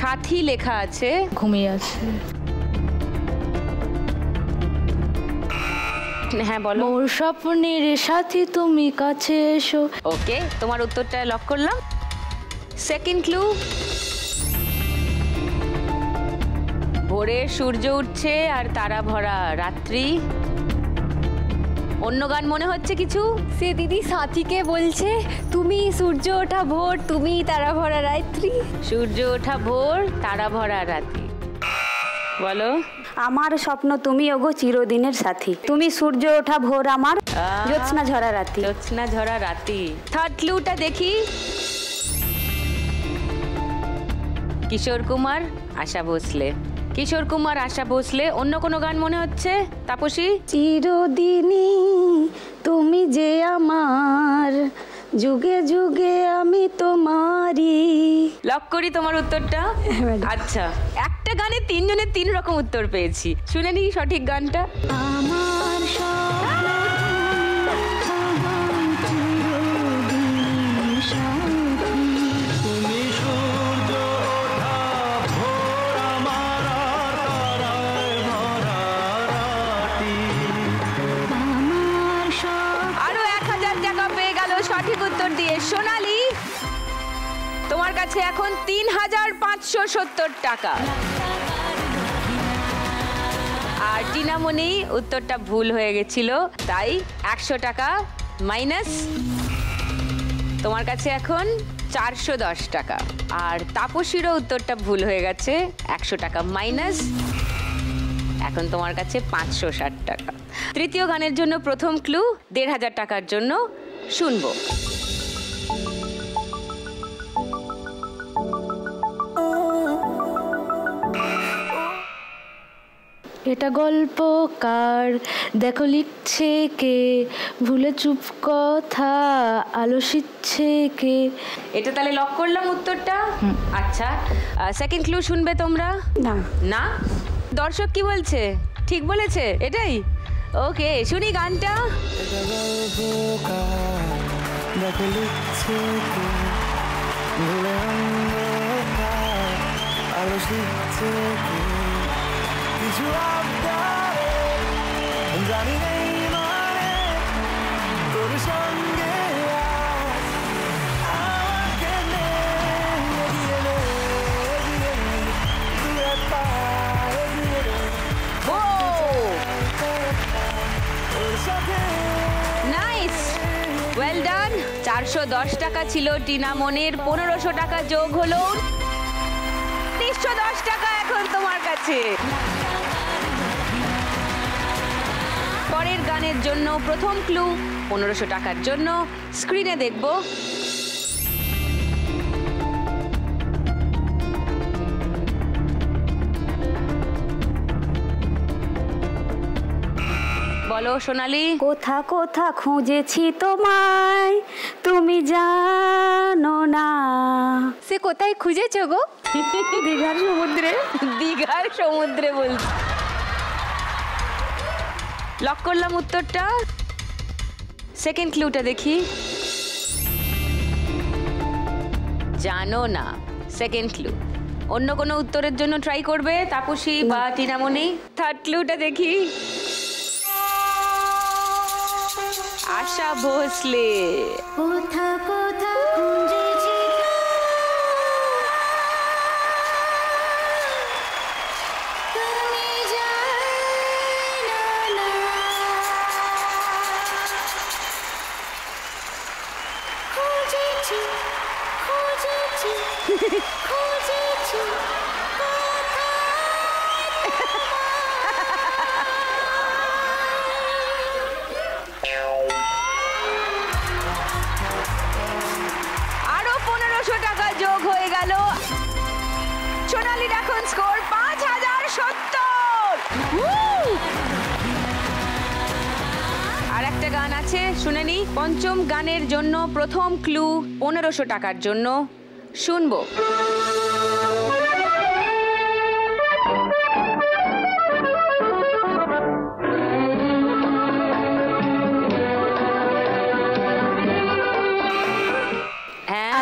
সাথী লেখা আছে, ঘুমিয়ে আছে। হ্যাঁ বলো। মোর স্বপ্নের সাথী তুমি কাছে এসো। ওকে, তোমার উত্তরটা লক করলাম। সেকেন্ড ক্লু, ভোরে সূর্য উঠছে আর তারা ভরা রাত্রি। অন্য গান মনে হচ্ছে কিছু? সে দিদি সাথীকে বলছে তুমি সূর্য ওঠা ভোর, তুমি তারা ভরা রাত্রি। সূর্য ওঠা ভোর, তারা ভরা রাত্রি। বলো। আমার স্বপ্ন তুমি ওগো চিরদিনের সাথী, তুমি সূর্য ওঠা ভোর আমার জ্যোৎস্না ঝরা রাতি। জ্যোৎস্না ঝরা রাতি। থার্ড ক্লুটা দেখি। কিশোর কুমার, আশা ভোসলে। কিশোর কুমার, আশা ভোসলে। অন্য কোনো গান মনে হচ্ছে? তাপসী? চিরদিনই তুমি যে আমার, যুগে যুগে আমি তোমারই। লক করি তোমার উত্তরটা? আচ্ছা, একটা গানে তিনজনের তিন রকম উত্তর পেয়েছি। শুনে নি সঠিক গানটা। আমার আরো 1000 টাকা পেয়ে গেল সঠিক উত্তর দিয়ে সোনালী। তোমার কাছে এখন 3570 টাকা। আর টিনামণি উত্তরটা ভুল হয়ে গেছিল, তাই 100 টাকা মাইনাস। তোমার কাছে এখন 410 টাকা। আর তাপসীরও উত্তরটা ভুল হয়ে গেছে, 100 টাকা মাইনাস। এখন তোমার কাছে 560 টাকা। তৃতীয় গানের জন্য প্রথম ক্লু 1500 টাকার জন্য শুনবো। এটা গল্প কার, দেখো লিখছে কে, ভুলে চুপ কথা আলোচিচ্ছে কে। এটা তাহলে লক করলাম উত্তরটা। আচ্ছা, সেকেন্ড ক্লু শুনবে তোমরা? না না, দর্শক কি বলছে? ঠিক বলেছে এটাই? ওকে, শুনি গানটা। নাইস, ওয়েল ডান। 410 টাকা ছিল টিনামণির, 1500 টাকা যোগ হলো 310 টাকা এখন তোমার কাছে। পরের গানের জন্য প্রথম ক্লু 1500 টাকার জন্য স্ক্রিনে দেখব। বলো সোনালী। কোথা কোথা খুঁজেছি তোমায়, তুমি জানো না। সে কোথায় খুঁজেছো গো? দীঘার সমুদ্রে। দীঘার সমুদ্রে বলছি। লক করলাম উত্তরটা। সেকেন্ড ক্লুটা দেখি। জানো না, সেকেন্ড ক্লু। অন্য কোনো উত্তরের জন্য ট্রাই করবে তাপসী বা টিনামণি? থার্ড ক্লুটা দেখি। আশা ভোসলে। কোথা কোথা খুঁজেছি তুমি জানো না। খুঁজেছি খুঁজেছি খুঁজেছি আরো 1500 টাকা যোগ হয়ে গেল। সোনালীর এখন স্কোর 5070। আর একটা গান আছে, শুনে নি। পঞ্চম গানের জন্য প্রথম ক্লু 1500 টাকার জন্য শুনবো।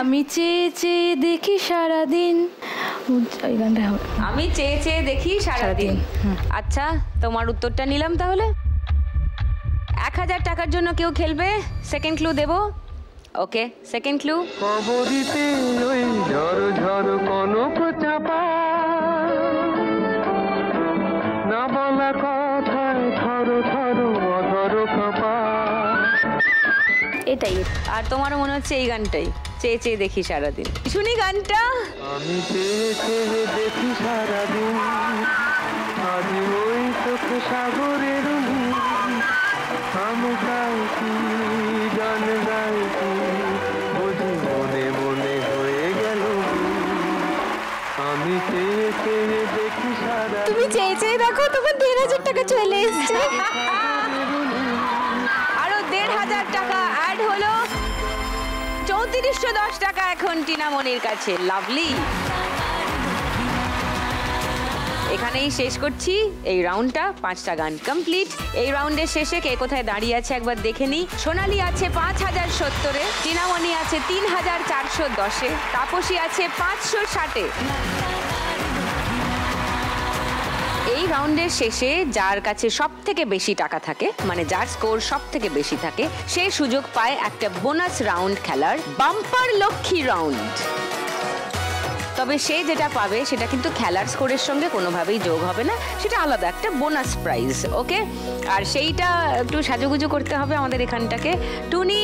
আমি চেয়ে চেয়ে দেখি সারাদিন, ওই গানটা হবে। আমি চেয়ে চেয়ে দেখি সারাদিন। আচ্ছা, তোমার উত্তরটা নিলাম তাহলে। 1000 টাকার জন্য কেউ খেলবে? সেকেন্ড ক্লু দেবো। ওকে, সেকেন্ড ক্লু। কবরিতে ওই ঝড় ঝড় কনক চাপা, না বলা কথায় থর থর অধর কাপা। এটাই। আর তোমারও মনে হচ্ছে এই গানটাই, চেয়ে চেয়ে দেখি সারাদিন। শুনি গানটা। আমি চেয়ে চেয়ে দেখি সারাদিন, আজ ওই চোখে সাগরের নীল। আমি গাইছি গান গাইছি, বুঝি মনে মনে হয়ে গেল। আমি চেয়ে চেয়ে দেখি সারাদিন। তুমি চেয়ে চেয়ে দেখো, তোমার 1500 টাকা চলে এসছে। আরো 1500 টাকা অ্যাড হলো, 3410 টাকা এখন টিনামণির কাছে। লাভলি। এখানেই শেষ করছি এই রাউন্ডটা। 5টা গান কমপ্লিট। এই রাউন্ডের শেষে কে কোথায় দাঁড়িয়ে আছে একবার দেখে নিই। সোনালী আছে 5070-এ, টিনামণি আছে 3410-এ, তাপসী আছে 560-এ। এই রাউন্ডের শেষে যার কাছে সব থেকে বেশি টাকা থাকে, মানে যার স্কোর সব থেকে বেশি থাকে, সে সুযোগ পায় একটা বোনাস রাউন্ড খেলার, বাম্পার লক্ষ্মী রাউন্ড। তবে সে যেটা পাবে সেটা কিন্তু খেলার স্কোরের সঙ্গে কোনোভাবেই যোগ হবে না, সেটা আলাদা একটা বোনাস প্রাইজ। ওকে, আর সেইটা একটু সাজুগুজু করতে হবে আমাদের এখানটাকে। টুনি,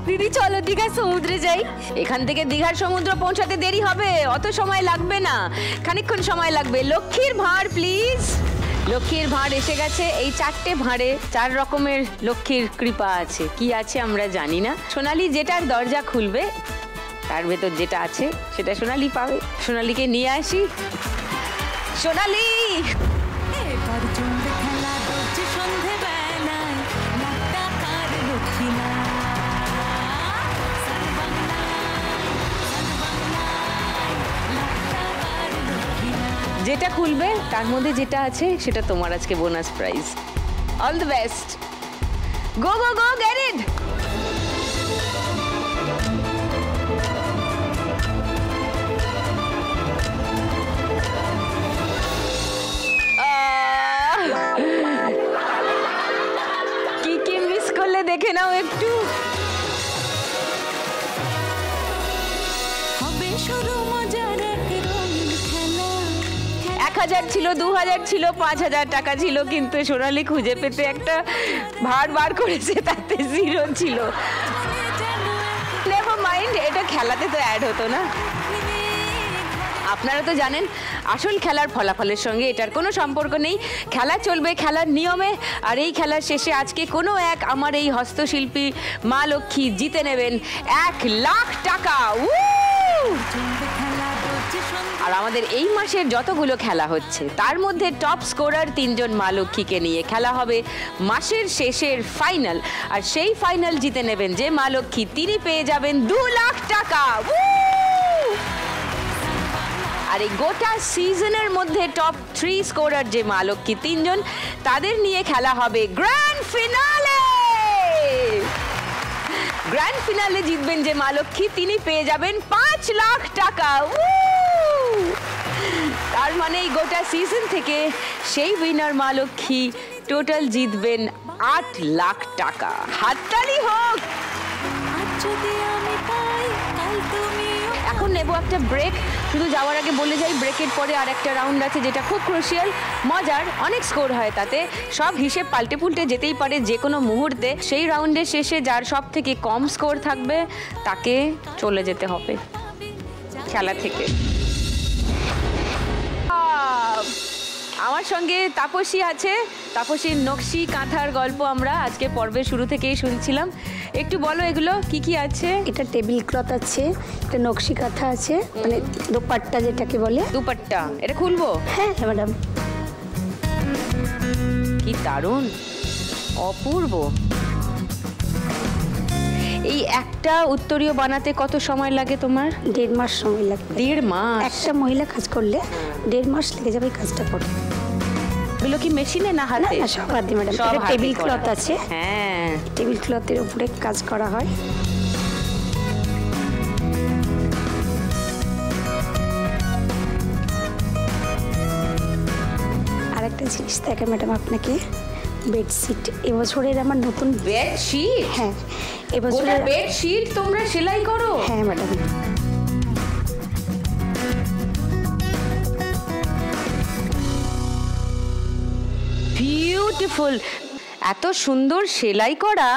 দিদি চলো দীঘার সমুদ্রে যাই। এখান থেকে দীঘার সমুদ্র পৌঁছাতে দেরি হবে, অত সময় লাগবে না, খানিকক্ষণ সময় লাগবে। লক্ষ্মীর ভাঁড় প্লিজ। লক্ষ্মীর ভাঁড় এসে গেছে। এই 4টে ভাঁড়ে 4 রকমের লক্ষ্মীর কৃপা আছে। কি আছে আমরা জানি না। সোনালী যেটার দরজা খুলবে তার ভেতর যেটা আছে সেটা সোনালী পাবে। সোনালীকে নিয়ে আসি। সোনালী, যেটা খুলবে তার মধ্যে যেটা আছে সেটা তোমার আজকে bonus prize. All the best. Go go go, get it. কি কি মিস করলে দেখে নাও একটু। 1000 ছিল, 2000 ছিল, 5000 টাকা ছিল, কিন্তু সোনালী খুঁজে পেতে একটা ভার বার করেছে, তাতে 0 ছিল। নেভার মাইন্ড, এটা খেলাতে তো অ্যাড হতো না। আপনারা তো জানেন আসল খেলার ফলাফলের সঙ্গে এটার কোনো সম্পর্ক নেই। খেলা চলবে খেলার নিয়মে। আর এই খেলার শেষে আজকে কোনো এক আমার এই হস্তশিল্পী মা লক্ষ্মী জিতে নেবেন 1 লাখ টাকা। আর আমাদের এই মাসের যতগুলো খেলা হচ্ছে তার মধ্যে টপ স্কোরার 3 জন মা লক্ষ্মীকে নিয়ে খেলা হবে মাসের শেষের ফাইনাল। আর সেই ফাইনাল জিতে নেবেন যে মা লক্ষ্মী, তিনি পেয়ে যাবেন 2 লাখ টাকা। আর এই গোটা সিজনের মধ্যে টপ 3 স্কোরার যে মা লক্ষ্মী 3 জন, তাদের নিয়ে খেলা হবে গ্র্যান্ড ফিনালে। গ্র্যান্ড ফিনালে জিতবেন যে মা লক্ষ্মী, তিনি পেয়ে যাবেন 5 লাখ টাকা। তার মানে এই গোটা সিজন থেকে সেই উইনার মা লক্ষ্মী টোটাল জিতবেন 8 লাখ টাকা। হাততালি হোক। এখন নেব একটা ব্রেক। শুধু যাওয়ার আগে বলে যাই, ব্রেকের পরে আর একটা রাউন্ড আছে যেটা খুব ক্রুশিয়াল, মজার, অনেক স্কোর হয় তাতে। সব হিসেব পাল্টে পুল্টে যেতেই পারে যে কোনো মুহূর্তে। সেই রাউন্ডের শেষে যার সব থেকে কম স্কোর থাকবে তাকে চলে যেতে হবে খেলা থেকে। আমার সঙ্গে তাপসী আছে। তাপসীর নকশি কাঁথার গল্প আমরা আজকে পর্বের শুরু থেকেই শুনছিলাম। একটু বলো এগুলো কি কি আছে। এটা টেবিল ক্লথ আছে, এটা নকশি কাঁথা আছে, মানে দোপাট্টা যেটাকে বলে। দুপাট্টা, এটা খুলবো? হ্যাঁ ম্যাডাম। কি দারুণ, অপূর্ব। এই একটা উত্তরীয় বানাতে কত সময় লাগে তোমার? 1.5 মাস সময় লাগে। 1.5 মাস? একটা মহিলা কাজ করলে 1.5 মাস লেগে যাবে কাজটা করতে। এগুলো কি মেশিনে না হাতে? না, সব হাতে ম্যাডাম। এটা টেবিল ক্লথ আছে। হ্যাঁ, টেবিল ক্লথের উপরে কাজ করা হয়। আরেকটা জিনিস দেখে ম্যাডাম আপনাকে, বেডশিট এবছরের আমার নতুন। বেডশিট? হ্যাঁ এবছরের বেডশিট তোমরা সেলাই করো? হ্যাঁ ম্যাডাম। বিউটিফুল, এত সুন্দর সেলাই করা,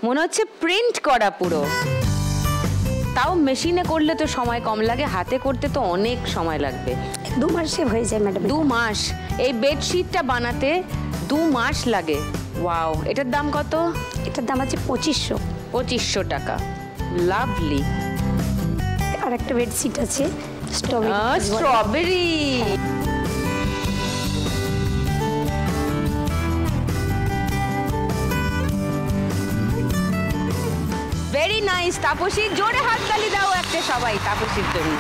মনে হচ্ছে প্রিন্ট করা পুরো। তাও মেশিনে করলে তো সময় কম লাগে, হাতে করতে তো অনেক সময় লাগবে। 2 মাসে হয়ে যায় ম্যাডাম। 2 মাস? এই বেডশিটটা বানাতে 2 মাস লাগে? ওয়াও, এটার দাম কত? এটার দাম আছে 2500। 2500 টাকা। লাভলি। আর একটা বেডশিট আছে strawberry. Strawberry, very nice. Tapasi, জোরে হাততালি দাও একটা সবাই তাপসীর জন্য।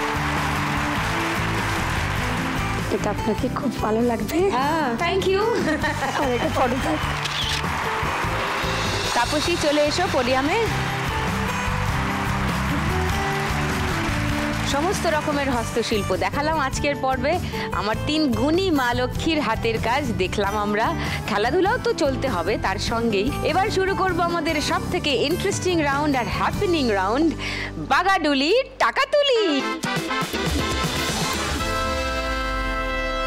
এটা আপনাকে খুব ভালো লাগবে। Thank you. আর এটা ফটো থাক। তাপসী চলে এসো পোডিয়ামে। সমস্ত রকমের হস্তশিল্প দেখালাম আজকের পর্বে। আমার 3 গুণী মা লক্ষ্মীর হাতের কাজ দেখলাম আমরা। খেলাধুলাও তো চলতে হবে তার সঙ্গেই। এবার শুরু করব আমাদের সব থেকে ইন্টারেস্টিং রাউন্ড আর হ্যাপেনিং রাউন্ড, বাগাডুলি টাকাতুলি।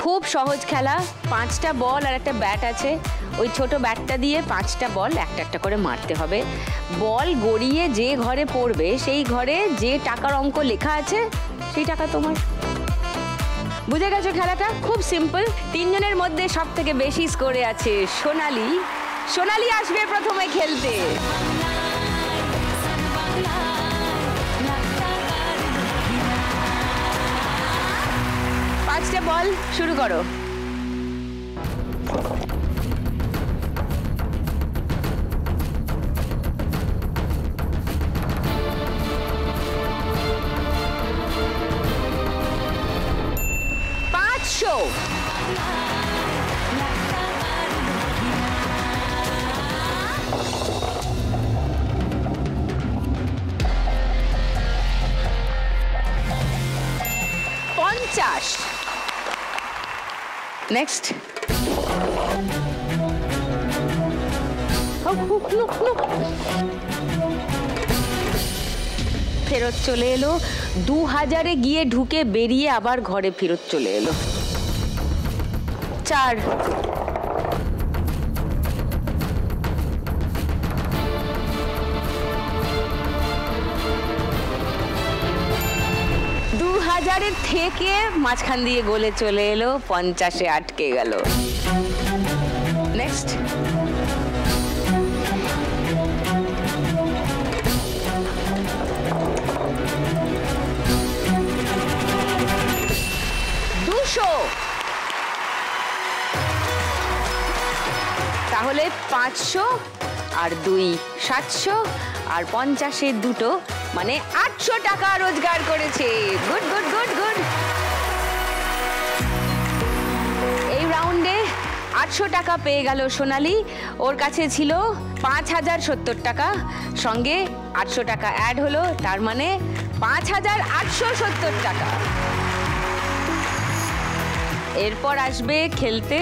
খুব সহজ খেলা। 5টা বল আর একটা ব্যাট আছে। ওই ছোট ব্যাটটা দিয়ে 5টা বল একটা একটা করে মারতে হবে। বল গড়িয়ে যে ঘরে পড়বে সেই ঘরে যে টাকার অঙ্ক লেখা আছে সেই টাকা তোমার। বুঝে গেছো খেলাটা? খুব সিম্পল। 3 জনের মধ্যে সব থেকে বেশি স্কোরে আছে সোনালি। সোনালি আসবে প্রথমে খেলতে। 5টা বল, শুরু করো। নেক্সট। ফেরত চলে এলো। 2000-এ গিয়ে ঢুকে বেরিয়ে আবার ঘরে ফেরত চলে এলো। 4। থেকে মাঝখান দিয়ে গোলে চলে এলো, 50-এ আটকে গেল। নেক্সট। তাহলে 500 আর 2 700 আর 50-এ 2, মানে 800 টাকা রোজগার করেছে। Good good good good. এই রাউন্ডে 800 টাকা পেয়ে গেল সোনালি। ওর কাছে ছিল 5070 টাকা, সঙ্গে 800 টাকা অ্যাড হলো, তার মানে 5870 টাকা। এরপর আসবে খেলতে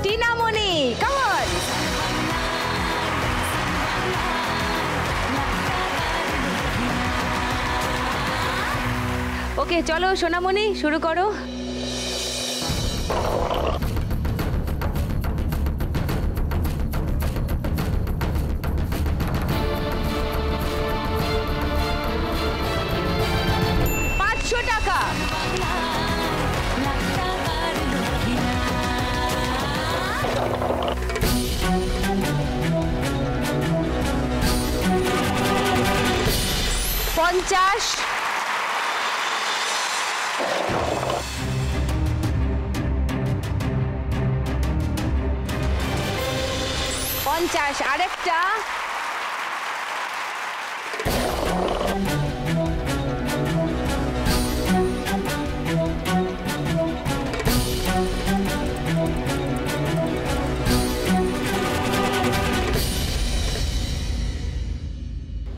টিনামণি। Come on. ওকে, চলো সোনামণি, শুরু করো। টাকা। 50। 50 আরেকটা।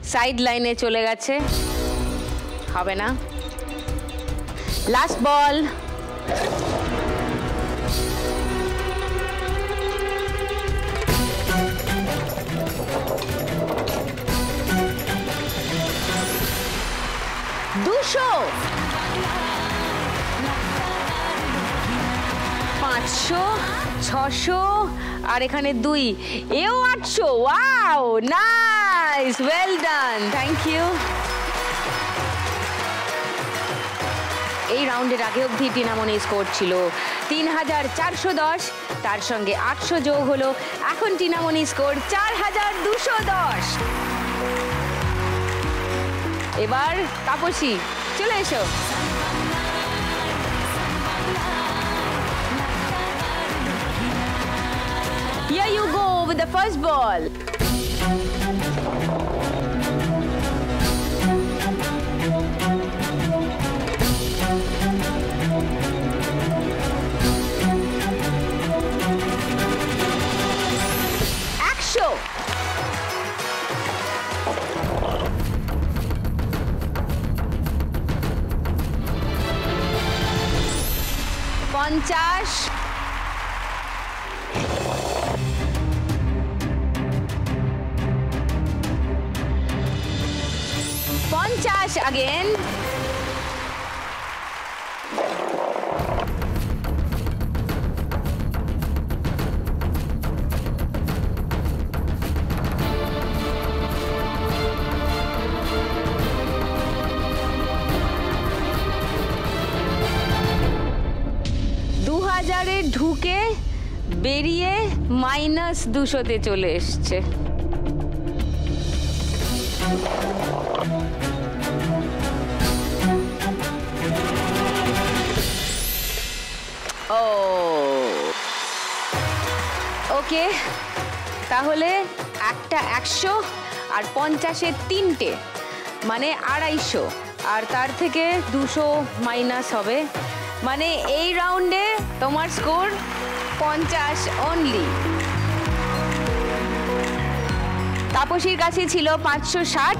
'সাইড লাইনে চলে গেছে। হবে না। Last ball. দুশো, 500, 600 আর এখানে 2, এও 800। Wow, nice, well done, thank you. এই রাউন্ডের আগে অবধি টিনামণির স্কোর ছিল 3410, তার সঙ্গে 800 যোগ হলো, এখন টিনামণির স্কোর 4210। এবার তাপসী, চলে এসো। Here you go with the first ball. Action. 50, 50 again. ঢুকে বেরিয়ে -200-তে চলে এসছে। ওকে, তাহলে একটা 100 আর 50-এর 3টে, মানে 250, আর তার থেকে 200 মাইনাস হবে, মানে এই রাউন্ডে তোমার স্কোর 50 অনলি। তাপসীর কাছে ছিল 560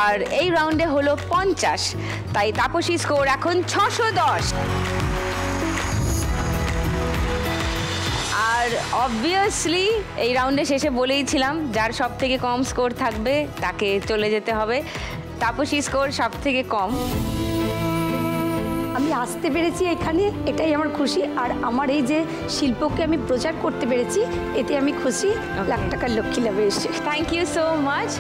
আর এই রাউন্ডে হলো 50, তাই তাপসী স্কোর এখন 610। আর অবভিয়াসলি এই রাউন্ডে শেষে বলেইছিলাম যার সব থেকে কম স্কোর থাকবে তাকে চলে যেতে হবে। তাপসী স্কোর সব থেকে কম। আমি আসতে পেরেছি এখানে, এটাই আমার খুশি। আর আমার এই যে শিল্পকে আমি প্রচার করতে পেরেছি, এতে আমি খুশি। লাখ টাকার লক্ষ্মী লাভে এসে থ্যাংক ইউ সো মাচ।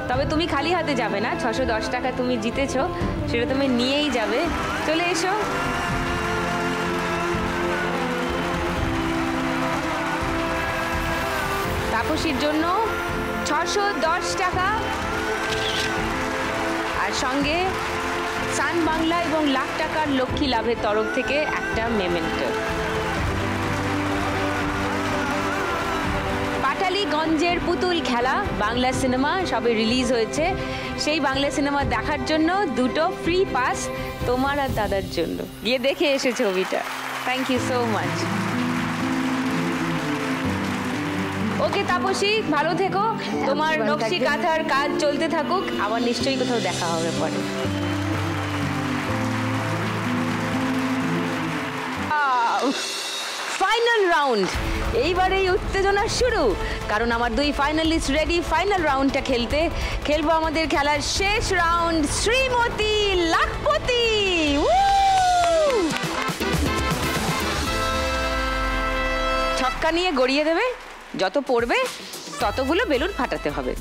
তবে তুমি খালি হাতে যাবে না, 610 টাকা তুমি জিতেছো, সেটা তুমি নিয়েই যাবে। চলে এসো। তাপসীর জন্য 610 টাকা, আর সঙ্গে সান বাংলা এবং লাখ টাকার লক্ষ্মী লাভের তরফ থেকে একটা মেমেন্টো। পাটালিগঞ্জের পুতুল খেলা বাংলা সিনেমা সবে রিলিজ হয়েছে, সেই বাংলা সিনেমা দেখার জন্য 2টো ফ্রি পাস তোমার আর দাদার জন্য। গিয়ে দেখে এসে ছবিটা। Thank you so much. Okay Tapasi, ভালো থেকো, তোমার নকশি কাঁথার কাজ চলতে থাকুক, আবার নিশ্চয়ই কোথাও দেখা হবে পরে। ফাইনাল রাউন্ড, এইবারে উত্তেজনা শুরু, কারণ আমার 2 ফাইনালিস্ট রেডি ফাইনাল রাউন্ডটা খেলতে। খেলবো আমাদের খেলার শেষ রাউন্ড, শ্রীমতী লাখপতি। ছক্কা নিয়ে গড়িয়ে দেবে, যত পড়বে ততগুলো বেলুন ফাটাতে হবে।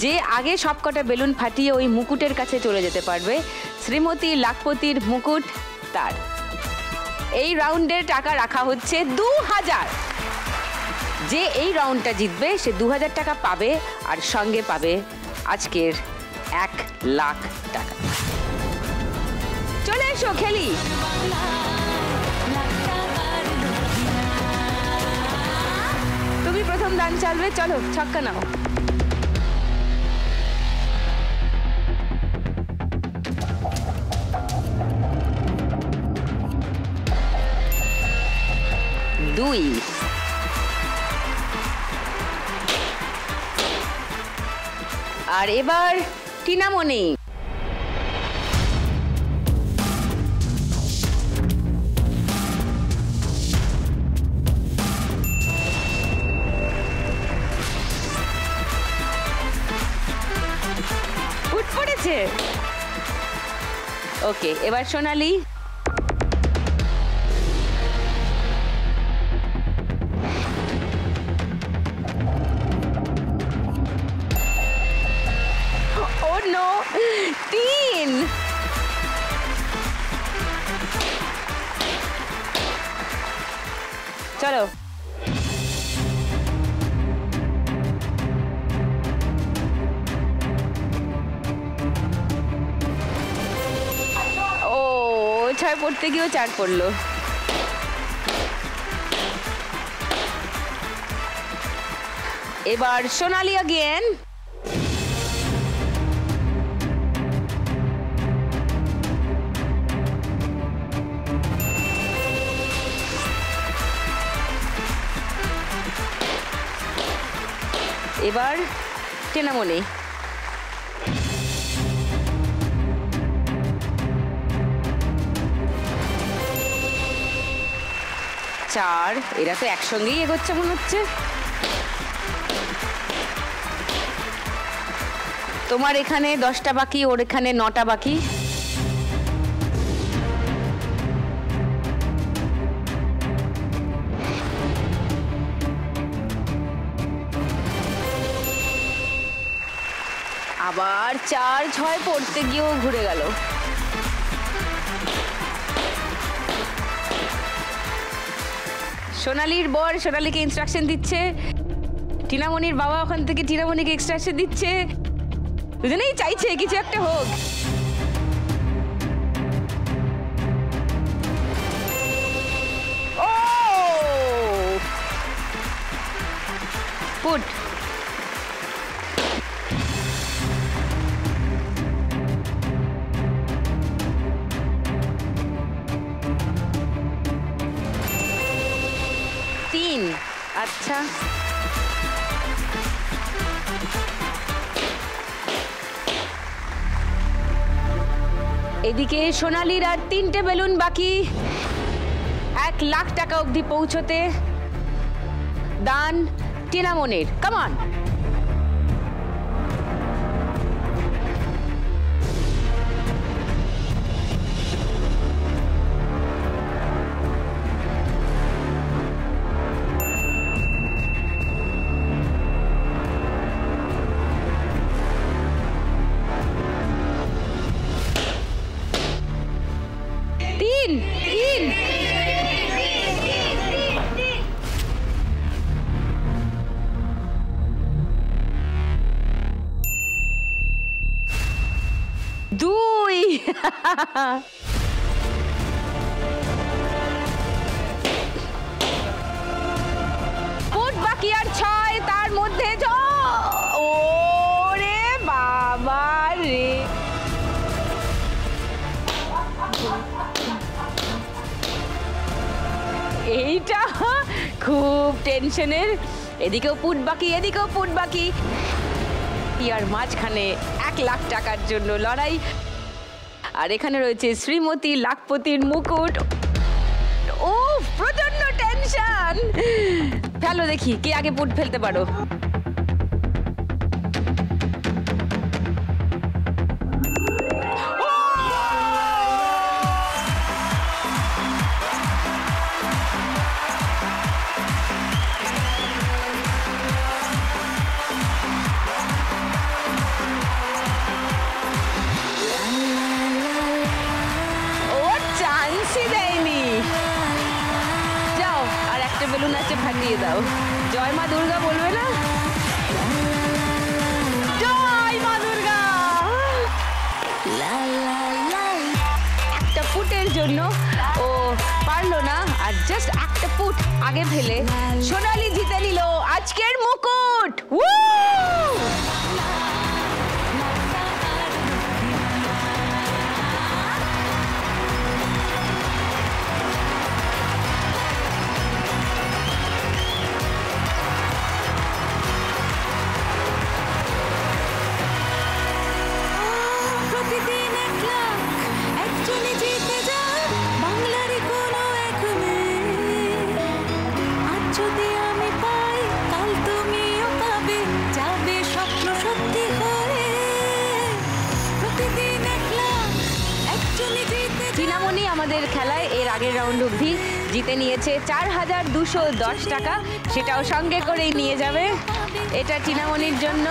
যে আগে সবকটা বেলুন ফাটিয়ে ওই মুকুটের কাছে চলে যেতে পারবে, শ্রীমতী লাখপতির মুকুট তার। এই রাউন্ডের টাকা রাখা হচ্ছে 2000। যে এই রাউন্ডটা জিতবে সে 2000 টাকা পাবে, আর সঙ্গে পাবে আজকের 1 লাখ টাকা। চলে এসো খেলি। তুমি প্রথম দান চালবে, চলো ছক্কা নাও। দুই, আর এবার টিনামণি। পড়েছে। ওকে, এবার সোনালি। ও নো, 3। চলো, ও 6 পড়তে গিয়েও 4 পড়লো। এবার সোনালি again। এবার টেনামনি। 4। এরা তো একসঙ্গেই এগোচ্ছে মনে হচ্ছে। তোমার এখানে 10টা বাকি, ওর এখানে 9টা বাকি। আবার 4, 6 পড়তে গিয়েও ঘুরে গেল। সোনালির বর সোনালিকে ইনস্ট্রাকশন দিচ্ছে, টিনামনির বাবা ওখান থেকে টিনামনিকে ইনস্ট্রাকশন দিচ্ছে। দুজনেই চাইছে কিছু একটা হোক। ও পুট। আচ্ছা, এদিকে সোনালির আর 3টে বেলুন বাকি 1 লাখ টাকা অবধি পৌঁছতে। দান টিনামনির, কাম অন। ফুট বাকি আর 6, তার মধ্যে ওরে বাবা রে। এইটা খুব টেনশনের। এদিকেও পুট বাকি, এদিকেও পুট বাকি, আর মাঝখানে 1 লাখ টাকার জন্য লড়াই। আর এখানে রয়েছে শ্রীমতী লাখপতির মুকুট। ও প্রচন্ড টেনশন। ফেলো দেখি কে আগে পুট ফেলতে পারো। বেলুন আছে, ফাটিয়ে দাও। জয় মা দুর্গা বলবে না? জয় মা দুর্গা। একটা পুটের জন্য ও পারলো না, আর জাস্ট একটা পুট আগে ফেলে সোনালি জিতে নিল আজকের মুকুট। যদি আমি পাই কাল তুমিও পাবে, যাবে আমাদের খেলায় এর আগের রাউন্ড অবধি জিতে নিয়েছে 4,210 টাকা, সেটাও সঙ্গে করেই নিয়ে যাবে। এটা টিনামণির জন্য।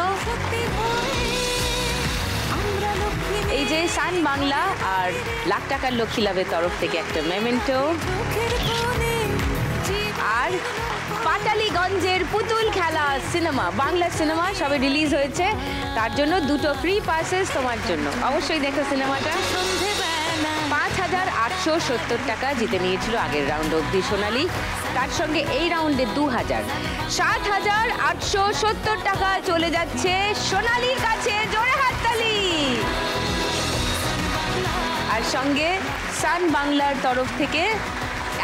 এই যে সান বাংলা আর লাখ টাকার লক্ষ্মী লাভের তরফ থেকে একটা মেমেন্টো, আর পাটালিগঞ্জের পুতুল খেলা সিনেমা, বাংলা সিনেমা সবে রিলিজ হয়েছে, তার জন্য 2টো ফ্রি পাসেস তোমার জন্য। অবশ্যই দেখো সিনেমাটা। 5,870 টাকা জিতে নিয়েছিল আগের রাউন্ড অবধি সোনালি, তার সঙ্গে এই রাউন্ডে 2,000, 7,870 টাকা চলে যাচ্ছে সোনালির কাছে। জোরে হাততালি। আর সঙ্গে সান বাংলার তরফ থেকে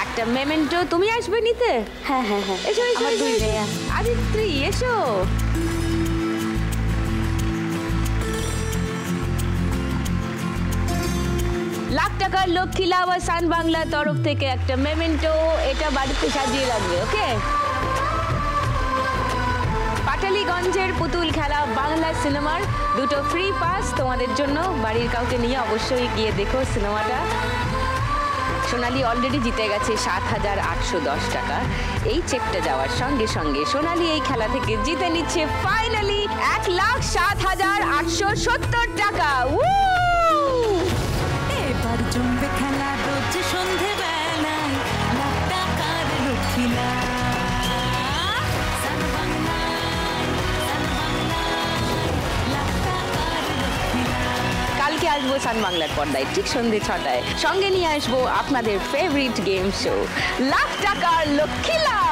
একটা মেমেন্টো। তুমি আসবে নিতে? হ্যাঁ হ্যাঁ হ্যাঁ, এসো এসো আমার দুই এসো। মেয়ে। আদিত্রি এসো। লাখ টাকার লক্ষ্মী লাভ আর সান বাংলার তরফ থেকে একটা মেমেন্টো, এটা বাড়িতে সাজিয়ে রাখবে। ওকে। পাটালিগঞ্জের পুতুল খেলা বাংলা সিনেমার 2টো ফ্রি পাস তোমাদের জন্য। বাড়ির কাউকে নিয়ে অবশ্যই গিয়ে দেখো সিনেমাটা। সোনালি অলরেডি জিতে গেছে 7,810 টাকা। এই চেকটা যাওয়ার সঙ্গে সঙ্গে সোনালি এই খেলা থেকে জিতে নিচ্ছে ফাইনালি 1,07,870 টাকা। এবার জমবে খেলা রোজ সন্ধে বেলায়, লাখ টাকার লক্ষ্মী লাভ। সান বাংলায়, সান বাংলায়, লাখ টাকার লক্ষ্মী লাভ। কালকে আসবো সান বাংলার পর্দায় ঠিক সন্ধ্যে 6টায়। সঙ্গে নিয়ে আসবো আপনাদের ফেভারিট গেম শো লাখ টাকার লক্ষ্মী লাভ।